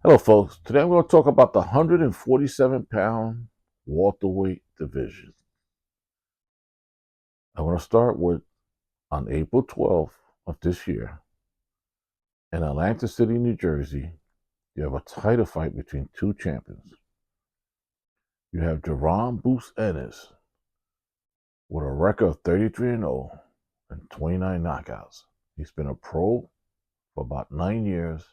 Hello, folks. Today I'm going to talk about the 147-pound welterweight division. I want to start with on April 12th of this year in Atlantic City, New Jersey. You have a title fight between two champions. You have Jaron Boots Ennis with a record of 33-0 and 29 knockouts. He's been a pro for about 9 years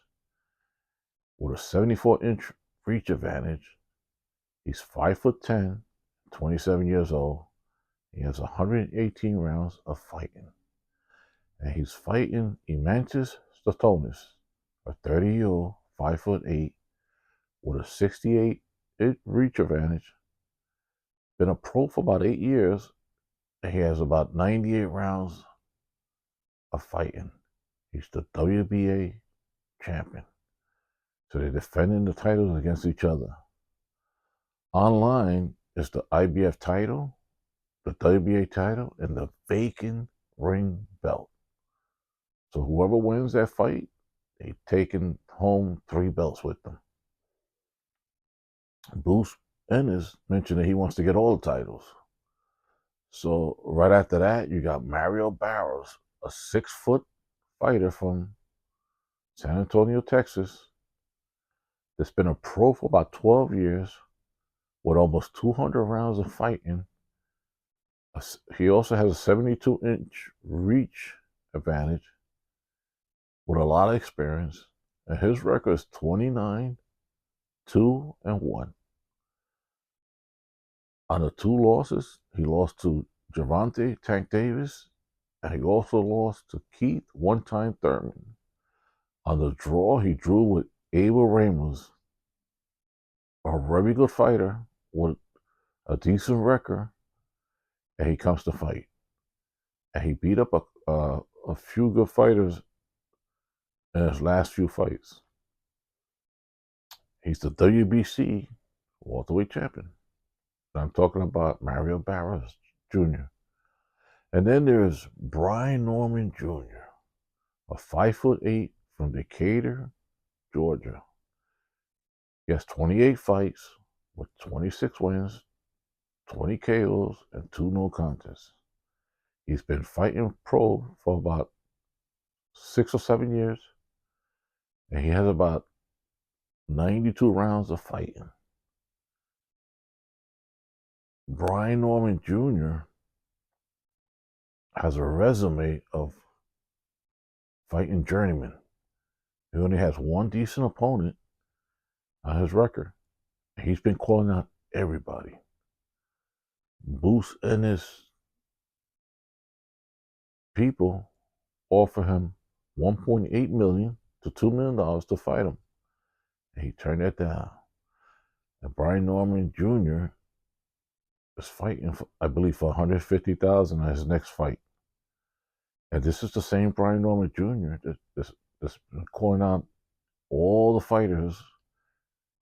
with a 74-inch reach advantage. He's 5'10", 27 years old. He has 118 rounds of fighting. And he's fighting Imantis Statonis, a 30-year-old, 5'8", with a 68-inch reach advantage. Been a pro for about 8 years, and he has about 98 rounds of fighting. He's the WBA champion. So they're defending the titles against each other. Online is the IBF title, the WBA title, and the vacant ring belt. So whoever wins that fight, they're taking home 3 belts with them. Boots Ennis mentioned that he wants to get all the titles. So right after that, you got Mario Barros, a 6-foot fighter from San Antonio, Texas, that's been a pro for about 12 years with almost 200 rounds of fighting. He also has a 72-inch reach advantage with a lot of experience, and his record is 29-2-1. On the 2 losses, he lost to Gervonta Tank Davis, and he also lost to Keith one-time Thurman. On the draw, he drew with Abel Ramos, a very good fighter with a decent record, and he comes to fight. And he beat up a few good fighters in his last few fights. He's the WBC welterweight champion. I'm talking about Mario Barros Jr. And then there's Brian Norman Jr., a 5'8" from Decatur, Georgia. He has 28 fights with 26 wins, 20 KOs, and 2 no contests. He's been fighting pro for about 6 or 7 years, and he has about 92 rounds of fighting. Brian Norman Jr. has a resume of fighting journeyman. He only has one decent opponent on his record. He's been calling out everybody. Boots Ennis people offer him $1.8 million to $2 million to fight him, and he turned that down. And Brian Norman Jr. is fighting, I believe, for $150,000 on his next fight. And this is the same Brian Norman Jr. that's been calling out all the fighters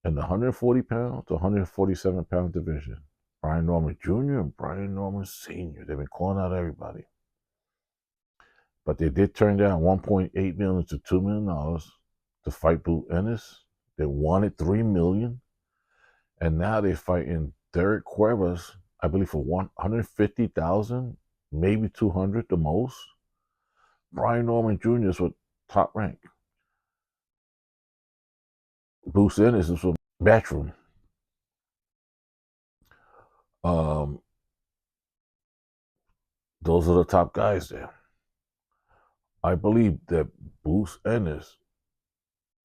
in the 140-pound to 147-pound division. Brian Norman Jr. and Brian Norman Sr. They've been calling out everybody. But they did turn down $1.8 million to $2 million to fight Boots Ennis. They wanted $3 million. And now they're fighting Derek Cuevas, I believe, for $150,000, maybe $200,000 the most. Brian Norman Jr. is with top rank. Boots Ennis is with Backroom. Those are the top guys there. I believe that Boots Ennis,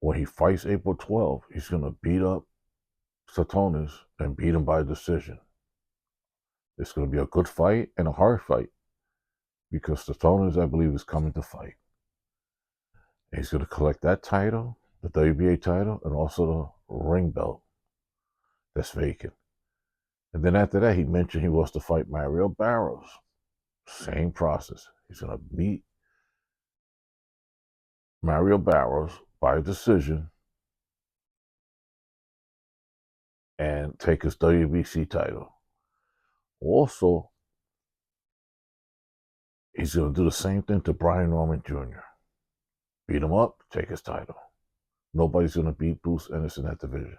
when he fights April 12th, he's going to beat up Statonis and beat him by decision. It's going to be a good fight and a hard fight because Statonis, I believe, is coming to fight. And he's going to collect that title, the WBA title, and also the ring belt that's vacant. And then after that, he mentioned he wants to fight Mario Barros. Same process. He's going to beat Mario Barros by decision and take his WBC title. Also, he's going to do the same thing to Brian Norman Jr. Beat him up, take his title. Nobody's going to beat Boots Ennis in that division.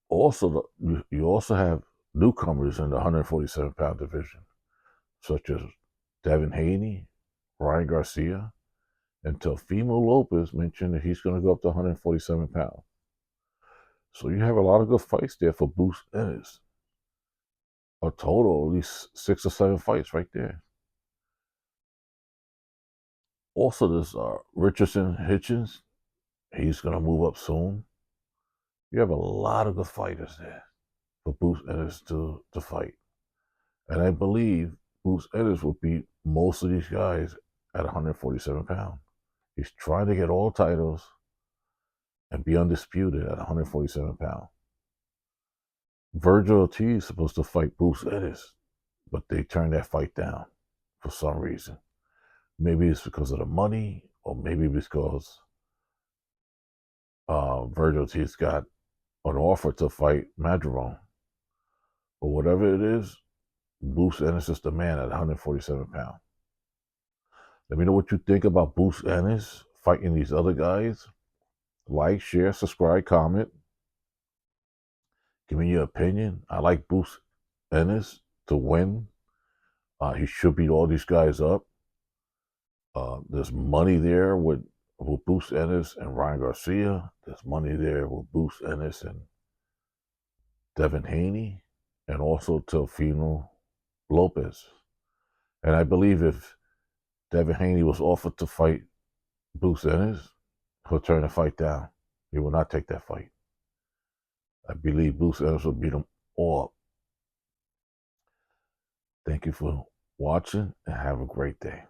Also, you also have newcomers in the 147-pound division, such as Devin Haney, Ryan Garcia, and Teofimo Lopez mentioned that he's going to go up to 147 pounds. So you have a lot of good fights there for Boots Ennis. A total of at least 6 or 7 fights right there. Also, there's Richardson Hitchens. He's going to move up soon. You have a lot of good fighters there for Boots Ennis to fight. And I believe Boots Ennis will beat most of these guys at 147 pounds. He's trying to get all titles and be undisputed at 147 pounds. Virgil Ortiz is supposed to fight Boots Ennis, but they turned that fight down for some reason. Maybe it's because of the money, or maybe because Virgil Ortiz got an offer to fight Madron. But whatever it is, Boots Ennis is the man at 147 pounds. Let me know what you think about Boots Ennis fighting these other guys. Like, share, subscribe, comment. Give me your opinion. I like Boots Ennis to win. He should beat all these guys up. There's money there with Boots Ennis and Ryan Garcia. There's money there with Boots Ennis and Devin Haney, and also Teofimo Lopez. And I believe if Devin Haney was offered to fight Boots Ennis, he'll turn the fight down. He will not take that fight. I believe Boots Ennis will beat him all up. Thank you for watching and have a great day.